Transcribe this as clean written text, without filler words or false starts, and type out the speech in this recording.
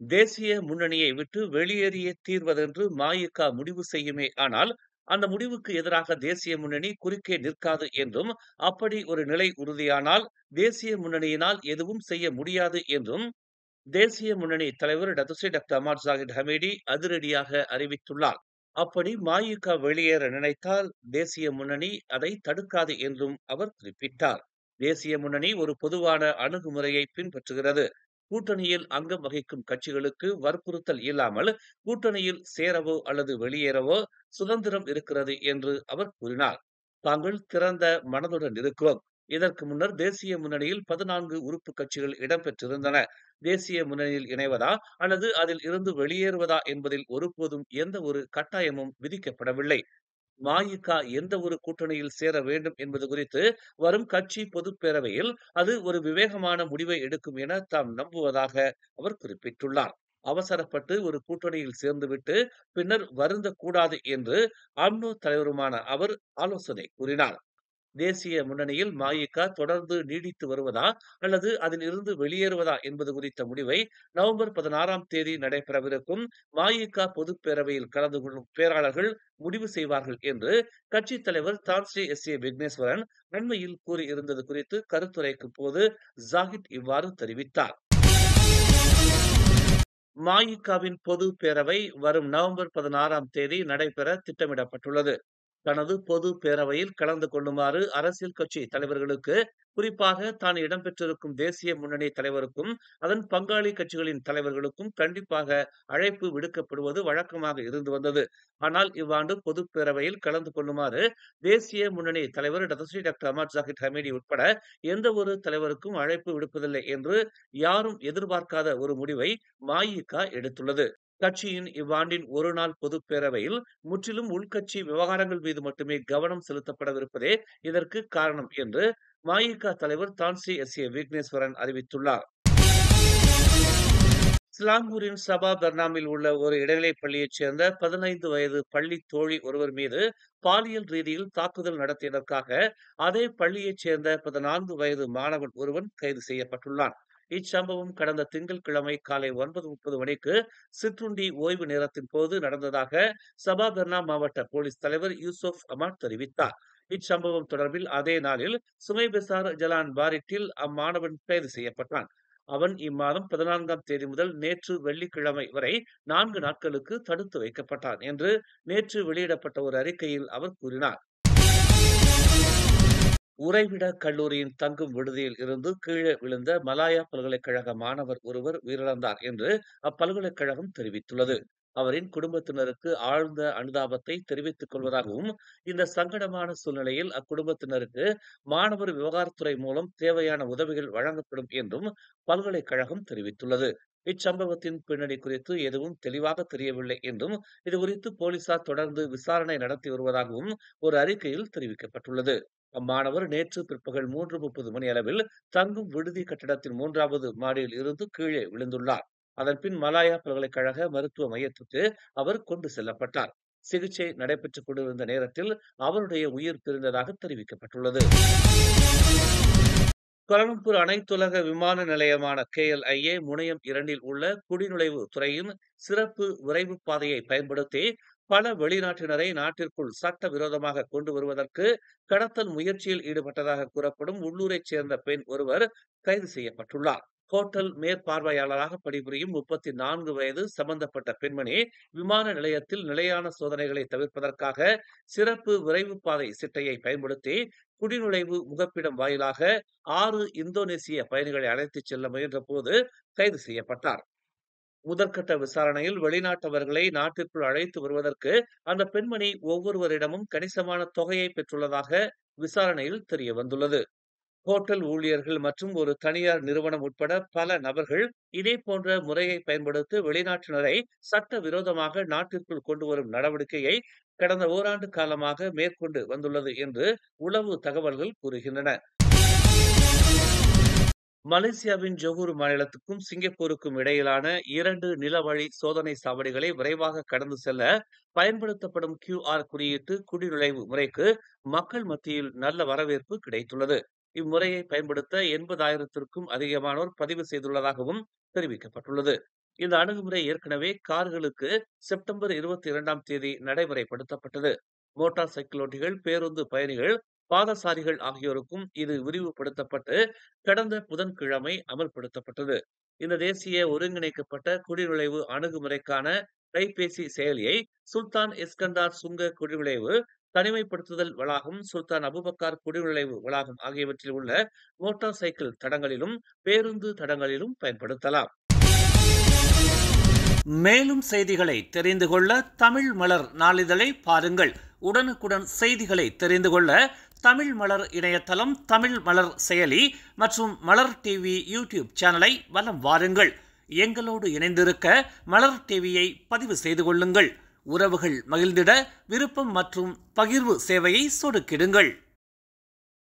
தேசிய முன்னணியை விட்டு வெளியேறியே தீர்வதென்று மஇகா முடிவு செய்யுமே ஆனால், அந்த முடிவுக்கு எதிராக தேசிய முன்னணி குறுக்கே நிற்காது என்றும், அப்படி ஒரு நிலை உறுதியானால், தேசிய முன்னணியினால் எதுவும் செய்ய முடியாது என்றும், தேசிய முன்னணி தலைவர் டத்துஸ்ரீ டாக்டர் அமாட் ஜாகிர் ஹமீடி அதிரடியாக அறிவித்துள்ளார். அப்படி மஇகா வெளியேற நினைத்தால், தேசிய முன்னணி அதை தடுக்காது என்றும் அவர் குறிப்பிட்டார். தேசிய முன்னணி ஒரு பொதுவான அணுகுமுறையை பின்பற்றுகிறது. கூட்டணியில் அங்கம் வகிக்கும் கட்சிகளுக்கு வற்புறுத்தல் இல்லாமல் கூட்டணியில் சேரவோ அல்லது வெளியேறவோ சுதந்திரம் இருக்கிறது என்று அவர் கூறினார். தாங்கள் திறந்த மனதுடன் இருக்கிறோம். இதற்கு முன்னர் தேசிய முன்னணியில் 14 உறுப்பு கட்சிகள் இடம்பெற்றிருந்தன. தேசிய முன்னணியில் இணைவதா அல்லது அதில் இருந்து வெளியேறுவதா என்பதில் ஒருபோதும் எந்த ஒரு கட்டாயமும் விதிக்கப்படவில்லை. மஇகா எந்த ஒரு கூட்டணியில் சேர வேண்டும் என்பது குறித்து வரும் கட்சி பொதுப்பேரவையில் அது ஒரு விவேகமான முடிவை எடுக்கும் என தாம் நம்புவதாக அவர் குறிப்பிட்டுள்ளார். அவசரப்பட்டு ஒரு கூட்டணியில் சேர்ந்துவிட்டு பின்னர் வருந்தக்கூடாது என்று அம்னோ தலைவருமான அவர் ஆலோசனை கூறினார். தேசிய முன்னணியில் மஇகா தொடர்ந்து நீடித்து வருவதா அல்லது அதில் இருந்து வெளியேறுவதா என்பது குறித்த முடிவை நவம்பர் 16ஆம் தேதி நடைபெறவிருக்கும் மஇகா பொதுப்பேரவையில் கலந்து கொள்ளும் பேராளர்கள் முடிவு செய்வார்கள் என்று கட்சித் தலைவர் தான்ஸ்ரீ எஸ்.ஏ. விக்னேஸ்வரன் அண்மையில் கூறியிருந்தது குறித்து கருத்துரைக்கும் போது ஜாகிட் இவ்வாறு தெரிவித்தார். மஇகாவின் பொது பேரவை வரும் நவம்பர் 16ஆம் தேதி நடைபெற திட்டமிடப்பட்டுள்ளது. தனது பொது பேரவையில் கலந்து கொள்ளுமாறு அரசியல் கட்சி தலைவர்களுக்கு, குறிப்பாக தான் இடம்பெற்றிருக்கும் தேசிய முன்னணி தலைவருக்கும் அதன் பங்காளி கட்சிகளின் தலைவர்களுக்கும் கண்டிப்பாக அழைப்பு விடுக்கப்படுவது வழக்கமாக இருந்து வந்தது. ஆனால் இவ்வாண்டு பொதுப் பேரவையில் கலந்து கொள்ளுமாறு தேசிய முன்னணி தலைவர் டத்துஸ்ரீ டாக்டர் அமாட் ஜாகிர் ஹமீடி உட்பட எந்த ஒரு தலைவருக்கும் அழைப்பு விடுப்பதில்லை என்று யாரும் எதிர்பார்க்காத ஒரு முடிவை மஇகா எடுத்துள்ளது. கட்சியின் இவ்வாண்டின் ஒருநாள் பொதுப் பேரவையில் முற்றிலும் உள்கட்சி விவகாரங்கள் மீது மட்டுமே கவனம் செலுத்தப்படவிருப்பதே இதற்கு காரணம் என்று மஇகா தலைவர் தான்ஸ்ரீ எஸ்.ஏ. விக்னேஸ்வரன் அறிவித்துள்ளார். சிலாங்கூரின் சபா பெர்னாமில் உள்ள ஒரு இடைநிலைப் பள்ளியைச் சேர்ந்த 15 வயது பள்ளி தோழி ஒருவர் மீது பாலியல் ரீதியில் தாக்குதல் நடத்தியதற்காக அதே பள்ளியைச் சேர்ந்த 14 வயது மாணவன் ஒருவன் கைது செய்யப்பட்டுள்ளான். இச்சம்பவம் கடந்த திங்கட்கிழமை காலை 9:30 மணிக்கு சிற்றுண்டி ஓய்வு நேரத்தின் போது நடந்ததாக சபா பெர்னாம் மாவட்ட போலீஸ் தலைவர் யூசுப் அமாட் தெரிவித்தார். இச்சம்பவம் தொடர்பில் அதே நாளில் சுமைபெசார் ஜலான் பாரிட்டில் அம்மாணவன் கைது செய்யப்பட்டான். அவன் இம்மாதம் 14ஆம் தேதி முதல் நேற்று வெள்ளிக்கிழமை வரை 4 நாட்களுக்கு தடுத்து வைக்கப்பட்டான் என்று நேற்று வெளியிடப்பட்ட ஒரு அறிக்கையில் அவர் கூறினார். உறைவிட கல்லூரியின் தங்கும் விடுதியில் இருந்து கீழே விழுந்த மலாயா பல்கலைக்கழக மாணவர் ஒருவர் உயிரிழந்தார் என்று அப்பல்கலைக்கழகம் தெரிவித்துள்ளது. அவரின் குடும்பத்தினருக்கு ஆழ்ந்த அனுதாபத்தை தெரிவித்துக் கொள்வதாகவும், இந்த சங்கடமான சூழ்நிலையில் அக்குடும்பத்தினருக்கு மாணவர் விவகாரத்துறை மூலம் தேவையான உதவிகள் வழங்கப்படும் என்றும் பல்கலைக்கழகம் தெரிவித்துள்ளது. இச்சம்பவத்தின் பின்னணி குறித்து எதுவும் தெளிவாக தெரியவில்லை என்றும், இதுகுறித்து போலீசார் தொடர்ந்து விசாரணை நடத்தி வருவதாகவும் ஒரு அறிக்கையில் தெரிவிக்கப்பட்டுள்ளது. அம்மாணவர் நேற்று பிற்பகல் 3:30 மணி அளவில் தங்கும் விடுதி கட்டடத்தின் 3வது மாடியில் இருந்து கீழே விழுந்துள்ளார். அதன்பின் மலாயா பல்கலைக்கழக மருத்துவ மையத்துக்கு அவர் கொண்டு செல்லப்பட்டார். சிகிச்சை நடைபெற்றுக் கொண்டிருந்த நேரத்தில் அவருடைய உயிர் பிரிந்ததாக தெரிவிக்கப்பட்டுள்ளது. கோலாலம்பூர் அனைத்துலக விமான நிலையமான KLIA முனையம் 2ல் உள்ள குடிநுழைவு துறையின் சிறப்பு விரைவு பாதையை பயன்படுத்தி பல வெளிநாட்டினரை நாட்டிற்குள் சட்டவிரோதமாக கொண்டு வருவதற்கு கடத்தல் முயற்சியில் ஈடுபட்டதாக கூறப்படும் உள்ளூரைச் சேர்ந்த பெண் ஒருவர் கைது செய்யப்பட்டுள்ளார். ஹோட்டல் மேற்பார்வையாளராக பணிபுரியும் 34 வயது சம்பந்தப்பட்ட பெண்மணி விமான நிலையத்தில் நிலையான சோதனைகளை தவிர்ப்பதற்காக சிறப்பு விரைவு பாதை சிட்டையை பயன்படுத்தி குடிநுழைவு முகப்பிடம் வாயிலாக 6 இந்தோனேசிய பயணிகளை அழைத்துச் செல்ல முயன்ற போது கைது செய்யப்பட்டார். முதற்கட்ட விசாரணையில் வெளிநாட்டவர்களை நாட்டிற்குள் அழைத்து வருவதற்கு அந்த பெண்மணி ஒவ்வொருவரிடமும் கணிசமான தொகையை பெற்றுள்ளதாக விசாரணையில் தெரிய வந்துள்ளது. ஹோட்டல் ஊழியர்கள் மற்றும் ஒரு தனியார் நிறுவனம் உட்பட பல நபர்கள் இதே போன்ற முறையை பயன்படுத்தி வெளிநாட்டினரை சட்டவிரோதமாக நாட்டிற்குள் கொண்டு வரும் நடவடிக்கையை கடந்த ஓராண்டு காலமாக மேற்கொண்டு வந்துள்ளது என்று உளவு தகவல்கள் கூறுகின்றன. மலேசியாவின் ஜொகூர் மாநிலத்துக்கும் சிங்கப்பூருக்கும் இடையிலான 2 நிலவழி சோதனை சாவடிகளை விரைவாக கடந்து செல்ல பயன்படுத்தப்படும் QR குறியீட்டு குடிநுழைவு முறைக்கு மக்கள் மத்தியில் நல்ல வரவேற்பு கிடைத்துள்ளது. இம்முறையை பயன்படுத்த 80,000த்திற்கும் அதிகமானோர் பதிவு செய்துள்ளதாகவும் தெரிவிக்கப்பட்டுள்ளது. இந்த அணுகுமுறை ஏற்கனவே கார்களுக்கு செப்டம்பர் 22ஆம் தேதி நடைமுறைப்படுத்தப்பட்டது. மோட்டார் சைக்கிள் ஓட்டிகள், பேருந்து பயணிகள், பாதசாரிகள் ஆகியோருக்கும் இது விரிவுபடுத்தப்பட்டு கடந்த புதன்கிழமை அமல்படுத்தப்பட்டது. இந்த தேசிய ஒருங்கிணைக்கப்பட்ட குடிநுழைவு அணுகுமுறைக்கான கைபேசி செயலியை சுல்தான் இஸ்கந்தார் சுங்க குடிநுழைவு தனிமைப்படுத்துதல் வளாகம், சுல்தான் அபுபக்கர் குடிநுழைவு வளாகம் ஆகியவற்றில் உள்ள மோட்டார் சைக்கிள் தடங்களிலும் பேருந்து தடங்களிலும் பயன்படுத்தலாம். மேலும் செய்திகளை தெரிந்து கொள்ள தமிழ் மலர் நாளிதழை பாருங்கள். உடனுக்குடன் செய்திகளை தெரிந்து கொள்ள தமிழ் மலர் இணையதளம், தமிழ் மலர் செயலி மற்றும் மலர் டிவி யூடியூப் சேனலை வலம் வாருங்கள். எங்களோடு இணைந்திருக்க மலர் டிவியை பதிவு செய்து கொள்ளுங்கள். உறவுகள் மகிழ்ந்திட விருப்பம் மற்றும் பகிர்வு சேவையை சொடுக்கிடுங்கள்.